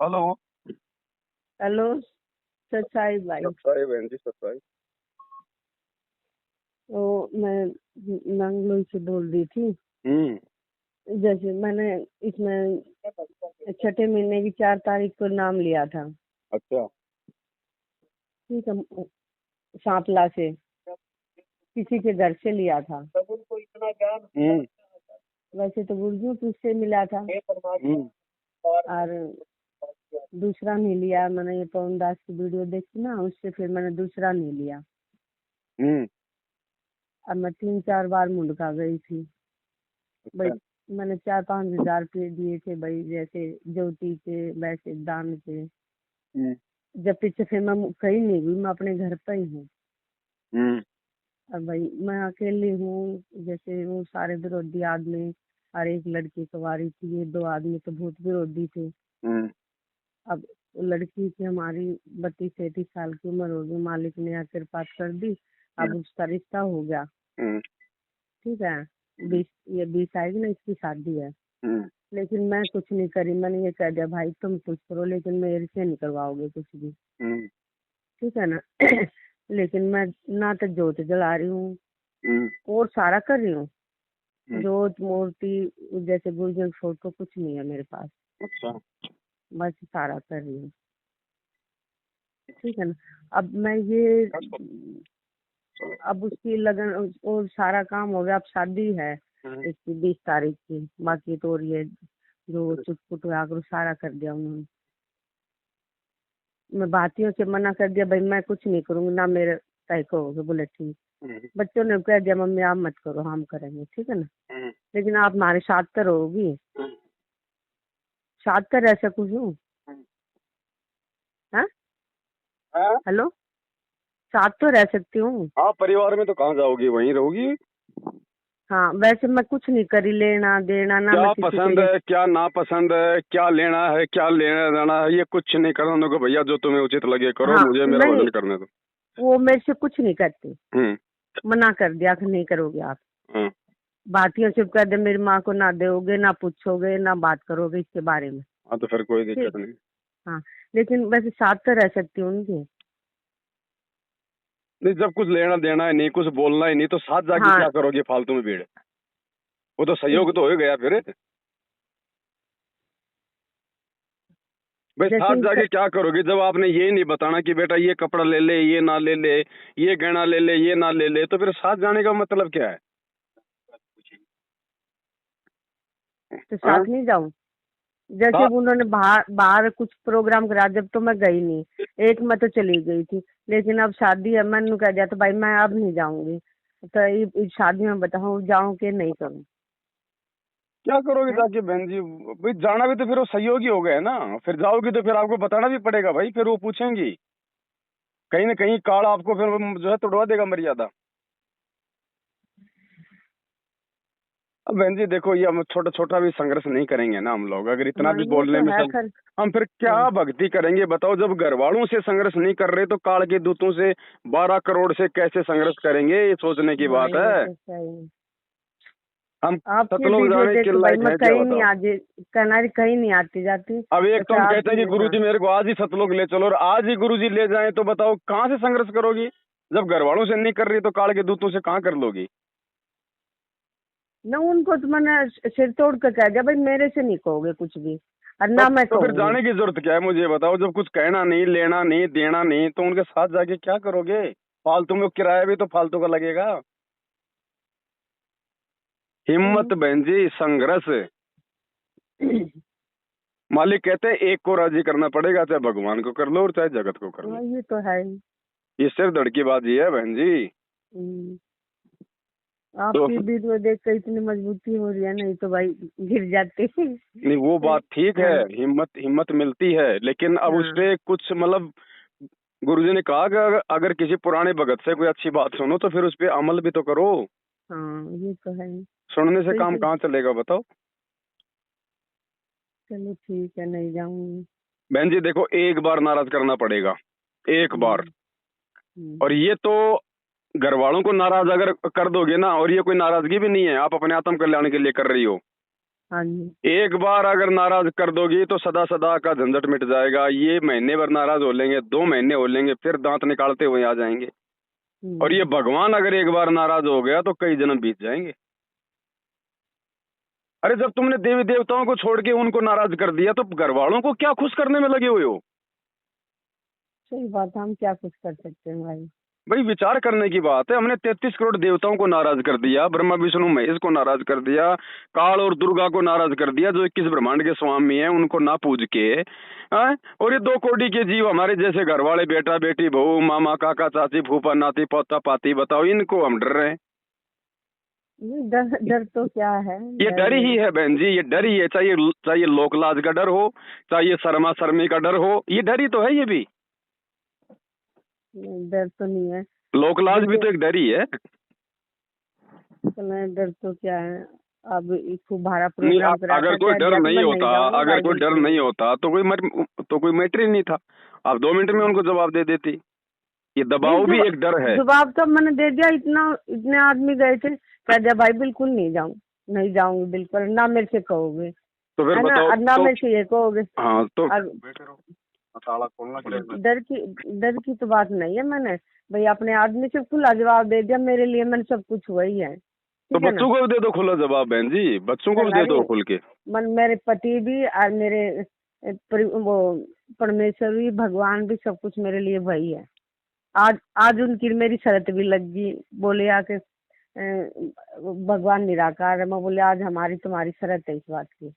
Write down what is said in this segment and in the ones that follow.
Hello. Hello. सच्चाई भाई। सत्ताई बहन जी, सत्ताई। वो मैं मंगलोई से बोल रही थी। जैसे मैंने इसमें छठे महीने की 4 तारीख को नाम लिया था। अच्छा। ठीक है। सांपला से किसी के घर से लिया था। वैसे तो गुरजू तुझसे मिला था और दूसरा नहीं लिया। मैंने ये पवन दास की वीडियो देखी ना, उससे फिर मैंने दूसरा नहीं लिया। अब मैं 3-4 बार मुंडका गई थी भाई। मैंने 4-5 हजार रुपये दिए थे भाई, जैसे ज्योति के वैसे दान के। जब पीछे फिर मैं कहीं नहीं हुई, मैं अपने घर पर ही हूँ। अब भाई मैं अकेली हूँ। जैसे वो सारे विरोधी आदमी और एक लड़की सवारी थी, ये 2 आदमी तो बहुत विरोधी थे। अब लड़की की हमारी 32-33 साल की उम्र होगी, मालिक ने आकर बात कर दी। अब उसका रिश्ता हो गया। ठीक है। 20 आएगी ना, इसकी शादी है। लेकिन मैं कुछ नहीं करी। मैंने ये कह दिया भाई तुम कुछ करो, लेकिन मेरे से नहीं करवाओगे कुछ भी। ठीक है ना। लेकिन मैं ना तो जोत जला रही हूँ और सारा कर रही हूँ। जोत मूर्ति जैसे गुरुजन फोटो कुछ नहीं है मेरे पास। अच्छा। बस सारा कर रही हूँ। ठीक है ना। अब मैं ये अब उसकी लगन और सारा काम हो गया। अब शादी है इसकी 20 तारीख की। बाकी तो और ये जो चुटपुट आकर सारा कर दिया उन्होंने। मैं भातियों से मना कर दिया भाई, मैं कुछ नहीं करूंगी ना, मेरे तय को होगे। बोले ठीक। बच्चों ने कह दिया मम्मी आप मत करो, हम करेंगे। ठीक है ना। लेकिन आप हमारे साथ तो रहोगी, साथ तो रह सकूँ। हाँ हेलो, साथ तो रह सकती हूँ। हाँ, परिवार में तो कहाँ जाओगी, वहीं रहोगी। हाँ वैसे मैं कुछ नहीं करी, लेना देना ना मैं क्या किसी के पसंद लिए। है, क्या ना पसंद है, क्या लेना है, क्या लेना देना है, ये कुछ नहीं करना को भैया। जो तुम्हें उचित लगे करो, हाँ मुझे मेरा नहीं, भजन करने दो। वो मेरे से कुछ नहीं करती। हम्म। मना कर दिया कि नहीं करोगे आप। हाँ। बातियों से कह दे मेरी माँ को ना दोगे, ना पूछोगे, ना बात करोगे इसके बारे में। हाँ, तो फिर कोई ठीक। दिक्कत नहीं। हाँ लेकिन वैसे साथ तो रह सकती हूँ उनके। नहीं, जब कुछ लेना देना है नहीं, कुछ बोलना ही नहीं, तो साथ जाके हाँ क्या करोगे फालतू में भीड़। वो तो सहयोग तो हो ही गया फिर। भाई जैसे साथ जाके क्या करोगे जब आपने ये नहीं बताना कि बेटा ये कपड़ा ले ले, ये ना ले ले, ये गहना ले ले, ये ना ले ले, तो फिर साथ जाने का मतलब क्या है। तो हाँ? साथ नहीं जाऊं। जैसे साथ। उन्होंने बाहर बाहर कुछ प्रोग्राम करा, जब तो मैं गई नहीं। एक मैं तो चली गई थी। लेकिन अब शादी है, मैंने कह दिया तो भाई मैं अब नहीं जाऊंगी। तो इस शादी में बताऊं जाऊं कि नहीं करूं। क्या करोगे है? जाके बहन जी। भाई जाना भी तो फिर वो सहयोगी हो गए ना। फिर जाओगी तो फिर आपको बताना भी पड़ेगा भाई, फिर वो पूछेंगी। कहीं ना कहीं कार्ड आपको फिर जो है तोड़वा देगा मर्यादा। अब बहन जी देखो, ये हम छोटा छोटा भी संघर्ष नहीं करेंगे ना हम लोग, अगर इतना हाँ भी ये बोलने तो में है सब खर। हम फिर क्या हाँ, भक्ति करेंगे बताओ। जब घर वालों से संघर्ष नहीं कर रहे तो काल के दूतों से 12 करोड़ से कैसे संघर्ष करेंगे, ये सोचने की हाँ बात ये है। तो सही। हम आपकी सतलोक वीडियो जाने देख के के भाई लायक मैं हैं क्या कहीं नहीं बताओ। आती, कनारी कहीं नहीं आती जाती। अब एक तो जैसे हम कहते हैं कि आपकी। हाँ गुरुजी मेरे को आज ही सतलोक ले चलो, और आज ही गुरुजी ले जाएं, तो बताओ कहाँ से संघर्ष करोगी। जब घर वालों से नहीं कर रही तो काल के दूतों से कहाँ कर लोगी। ना उनको तो मैंने सिर तोड़ के कह दिया भाई मेरे से नहीं कहोगे कुछ भी, और ना मैं तो फिर कहूंगी। जाने की जरूरत क्या है, मुझे बताओ। जब कुछ कहना नहीं, लेना नहीं, देना नहीं, तो उनके साथ जाके क्या करोगे। फालतू में किराया भी तो फालतू का लगेगा। हिम्मत बहन जी, संघर्ष। मालिक कहते हैं एक को राजी करना पड़ेगा, चाहे भगवान को कर लो और चाहे जगत को कर लो। हाँ ये तो है ही। ये सिर्फ धड़कीबाजी है बहन जी। हम्म, तो आपकी वीडियो देख कर इतनी मजबूती हो रही है, नहीं तो भाई गिर जाते। नहीं, वो बात ठीक है, हाँ हिम्मत हिम्मत मिलती है, लेकिन अब उस हाँ पे कुछ मतलब गुरुजी ने कहा कि अगर किसी पुराने भगत से कोई अच्छी बात सुनो तो फिर उस पे अमल भी तो करो। हाँ ये तो है ही। सुनने से तो काम इसलिए कहाँ चलेगा बताओ। चलो ठीक है, नहीं जाऊंगी। बहन जी देखो, एक बार नाराज करना पड़ेगा, एक बार। हम्म, हम्म, और ये तो घर वालों को नाराज अगर कर दोगे ना, और ये कोई नाराजगी भी नहीं है, आप अपने आत्म कल्याण के लिए कर रही हो, हाँ जी। एक बार अगर नाराज कर दोगी तो सदा सदा का झंझट मिट जाएगा। ये महीने भर नाराज हो लेंगे, 2 महीने हो लेंगे, फिर दांत निकालते हुए आ जाएंगे। और ये भगवान अगर एक बार नाराज हो गया तो कई जन्म बीत जाएंगे। अरे जब तुमने देवी देवताओं को छोड़ के उनको नाराज कर दिया तो घर वालों को क्या खुश करने में लगे हुए हो? सही बात है, हम क्या कुछ कर सकते हैं भाई। भाई विचार करने की बात है। हमने 33 करोड़ देवताओं को नाराज कर दिया, ब्रह्मा विष्णु महेश को नाराज कर दिया, काल और दुर्गा को नाराज कर दिया, जो 21 ब्रह्मांड के स्वामी हैं, उनको ना पूज के। हैं? और ये 2 कोटि के जीव हमारे जैसे घर वाले, बेटा बेटी, बहू, मामा, काका, चाची, फूफा, नाती, पोता, पाती, बताओ इनको हम डर रहे हैं। नहीं, डर डर तो क्या है, ये डर ही है बहन जी, ये डर ही है। चाहे लोकलाज का डर हो, चाहे शर्मा शर्मी का डर हो, ये डर ही तो है। ये भी डर तो नहीं है। लोकलाज भी तो एक डर ही है। डर तो क्या है, अब खूब भाड़ा नहीं, प्रोग्राम करा अगर कोई डर नहीं होता, अगर कोई डर नहीं होता तो कोई मैटर ही नहीं था। आप 2 मिनट में उनको जवाब दे देती। ये दबाव भी एक डर है। जवाब तो मैंने दे दिया। इतने आदमी गए थे, कह दिया भाई बिल्कुल नहीं जाऊंगी बिल्कुल ना, मेरे से कहोगे तो फिर है ना, बताओ ना तो, मेरे से ये कहोगे। हाँ तो डर की तो बात नहीं है। मैंने भाई अपने आदमी से खुला जवाब दे दिया, मेरे लिए मैंने सब कुछ वही है। तो बच्चों को भी दे दो खुला जवाब बहन जी, बच्चों को भी दे दो खुल के। मेरे पति भी और मेरे वो परमेश्वर भी, भगवान भी, सब कुछ मेरे लिए वही है। आज उनकी मेरी शर्त भी लग गई, बोले आके भगवान निराकार है। मैं बोले आज हमारी तुम्हारी शर्त है इस बात की,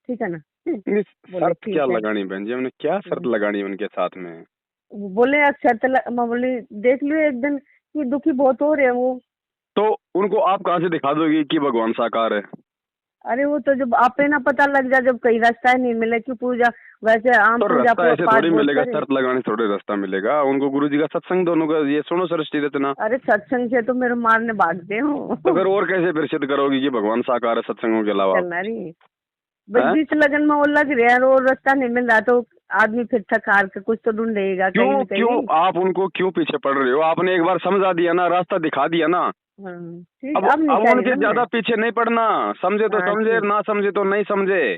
ठीक है ना। शर्त क्या लगानी बहन जी, हमने क्या शर्त लगानी उनके साथ में? बोले आज मैं बोली देख लियो एक दिन कि दुखी बहुत हो रहे हैं वो। तो उनको आप कहाँ से दिखा दोगी कि भगवान साकार है? अरे वो तो जब आपे ना पता लग जाए, जब कहीं रास्ता ही नहीं मिले कि पूजा वैसे आम तो पूजा रास्ता ऐसे थोड़ी मिलेगा, शर्त लगाने थोड़े रास्ता मिलेगा। उनको गुरुजी का सत्संग दोनों का ये सुनो सृष्टि रचना। अरे सत्संग से तो मेरे मारने भागते हो। तो फिर और कैसे फिर सिद्ध करोगी कि भगवान साकार है सत्संगों के अलावा? बीच लगन में वो लग रहे हैं और रास्ता नहीं मिल रहा तो आदमी फिर थकार के कुछ तो ढूंढेगा कहीं न कहीं। क्यों आप उनको क्यों पीछे पड़ रहे हो? आपने एक बार समझा दिया ना, रास्ता दिखा दिया ना। अब उनके ज्यादा पीछे नहीं पड़ना। समझे तो समझे, ना समझे तो नहीं समझे।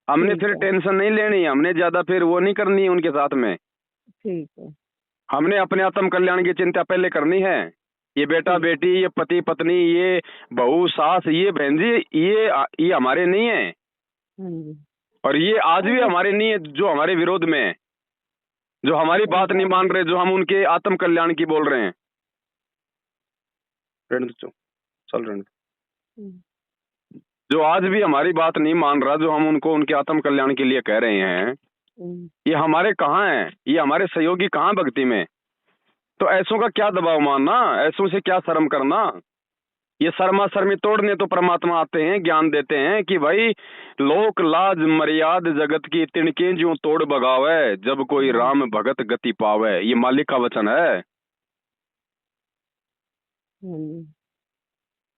हमने फिर टेंशन नहीं लेनी, हमने ज्यादा फिर वो नहीं करनी उनके साथ में। ठीक है, हमने अपने आत्म कल्याण की चिंता पहले करनी है। ये बेटा बेटी, ये पति पत्नी, ये बहू सास, ये बहन जी, ये हमारे नहीं है। और ये आज भी हमारे नहीं है, जो हमारे विरोध में है, जो हमारी बात नहीं मान रहे, जो हम उनके आत्म कल्याण की बोल रहे हैं। चल जो आज भी हमारी बात नहीं मान रहा, जो हम उनको उनके आत्म कल्याण के लिए कह रहे हैं, ये हमारे कहाँ हैं? ये हमारे सहयोगी कहाँ भक्ति में? तो ऐसों का क्या दबाव मानना, ऐसों से क्या शर्म करना? ये शर्मा शर्मी तोड़ने तो परमात्मा आते हैं, ज्ञान देते हैं कि भाई लोक लाज मर्याद जगत की तिनके जो तोड़ बगावे, जब कोई राम भगत गति पावे। ये मालिक का वचन है।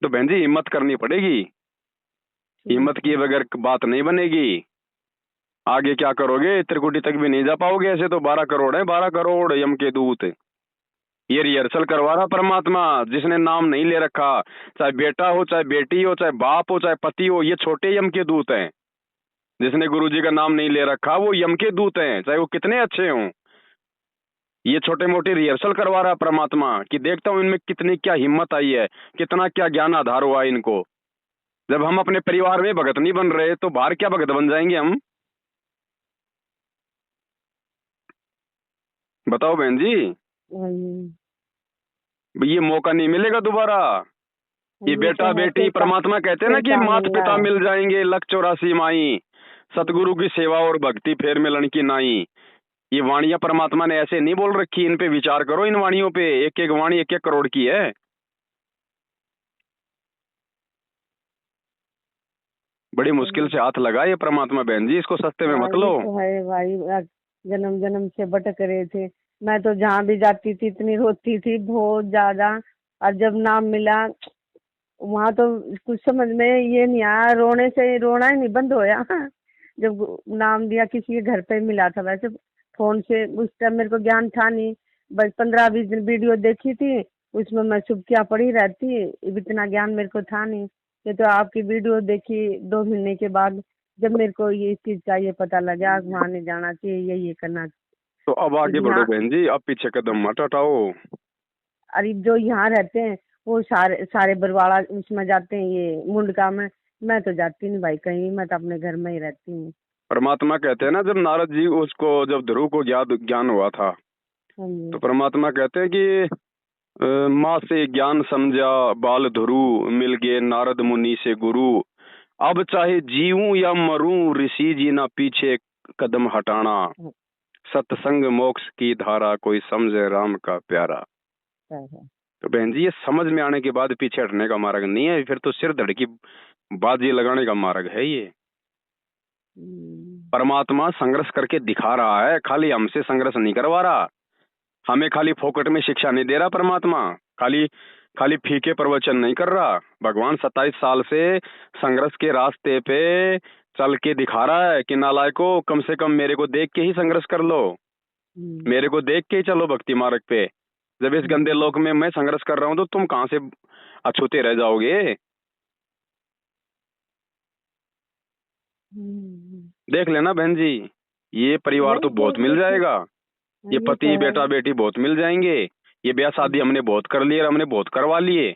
तो बहन जी हिम्मत करनी पड़ेगी, हिम्मत किए बगैर बात नहीं बनेगी। आगे क्या करोगे? त्रिकुटी तक भी नहीं जा पाओगे। ऐसे तो 12 करोड़ है, 12 करोड़ यम के दूत। ये रिहर्सल करवा रहा परमात्मा, जिसने नाम नहीं ले रखा, चाहे बेटा हो, चाहे बेटी हो, चाहे बाप हो, चाहे पति हो, ये छोटे यम के दूत हैं। जिसने गुरुजी का नाम नहीं ले रखा वो यम के दूत हैं, चाहे वो कितने अच्छे हों। ये छोटे मोटे रिहर्सल करवा रहा परमात्मा कि देखता हूं इनमें कितनी क्या हिम्मत आई है, कितना क्या ज्ञान आधार हुआ इनको। जब हम अपने परिवार में भगत नहीं बन रहे तो बाहर क्या भगत बन जाएंगे हम? बताओ बहन जी। ये मौका नहीं मिलेगा दोबारा। ये बेटा बेटी, परमात्मा कहते हैं ना कि माता पिता मिल जाएंगे, लख 84 माई, सतगुरु की सेवा और भक्ति फेर मिलन की नाई। ये वाणियां परमात्मा ने ऐसे नहीं बोल रखी। इन पे विचार करो, इन वाणियों पे। एक एक वाणी 1-1 करोड़ की है। बड़ी मुश्किल से हाथ लगा ये परमात्मा बहन जी, इसको सस्ते में मत लो। है भाई, जन्म जन्म से भटक रहे थे। मैं तो जहाँ भी जाती थी इतनी रोती थी बहुत ज्यादा, और जब नाम मिला वहाँ तो कुछ समझ में ये नहीं आया, रोने से रोना ही नहीं बंद होया। जब नाम दिया किसी के घर पे मिला था, वैसे फोन से उस टाइम मेरे को ज्ञान था नहीं, बस 15-20 दिन वीडियो देखी थी, उसमें मैं चुपकिया पड़ी रहती, इतना ज्ञान मेरे को था नहीं। ये तो आपकी वीडियो देखी 2 महीने के बाद, जब मेरे को ये चीज का ये पता लगा वहाँ नहीं जाना चाहिए, ये करना तो अब आगे चाहिए। बढ़ो यहाँ बहन जी, अब पीछे कदम मत हटाओ। अरे जो यहाँ रहते हैं वो सारे सारे बरवाड़ा उसमें जाते हैं, ये मुंडका में। मैं तो जाती नहीं भाई कहीं, मैं तो अपने घर में ही रहती हूँ। परमात्मा कहते हैं ना, जब नारद जी उसको, जब ध्रुव को ज्ञान हुआ था, हाँ तो जी। परमात्मा कहते हैं कि माँ से ज्ञान समझा बाल ध्रुव, मिल गए नारद मुनि से गुरु। अब चाहे जीऊं या मरूं, ऋषि जी ना पीछे कदम हटाना। सत्संग मोक्ष की धारा, कोई समझे राम का प्यारा। तो बहन जी, ये समझ में आने के बाद पीछे हटने का मार्ग नहीं है, फिर तो सिर धड़ की बाजी लगाने का मार्ग है ये। परमात्मा संघर्ष करके दिखा रहा है, खाली हमसे संघर्ष नहीं करवा रहा। हमें खाली फोकट में शिक्षा नहीं दे रहा परमात्मा, खाली खाली फीके प्रवचन नहीं कर रहा। भगवान 27 साल से संघर्ष के रास्ते पे चल के दिखा रहा है कि नालायको, कम से कम मेरे को देख के ही संघर्ष कर लो, मेरे को देख के ही चलो भक्ति मार्ग पे। जब इस गंदे लोक में मैं संघर्ष कर रहा हूं तो तुम कहां से अछूते रह जाओगे। देख लेना बहन जी, ये परिवार तो बहुत मिल जाएगा, ये पति बेटा बेटी बहुत मिल जाएंगे। ये ब्याह शादी हमने बहुत कर लिए, हमने बहुत करवा लिए।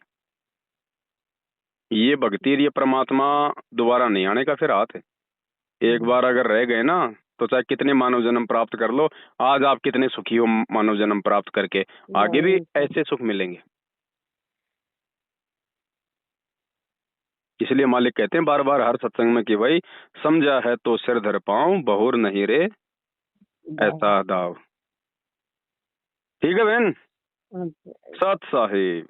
ये भक्ति, ये परमात्मा दोबारा नहीं आने का फिर हाथ है। एक बार अगर रह गए ना, तो चाहे कितने मानव जन्म प्राप्त कर लो, आज आप कितने सुखी हो मानव जन्म प्राप्त करके, आगे भी ऐसे सुख मिलेंगे। इसलिए मालिक कहते हैं बार बार हर सत्संग में कि भाई समझा है तो सिर धर पाऊं, बहुर नहीं रे ऐसा दाव। ठीक है बहन। सत साहिब।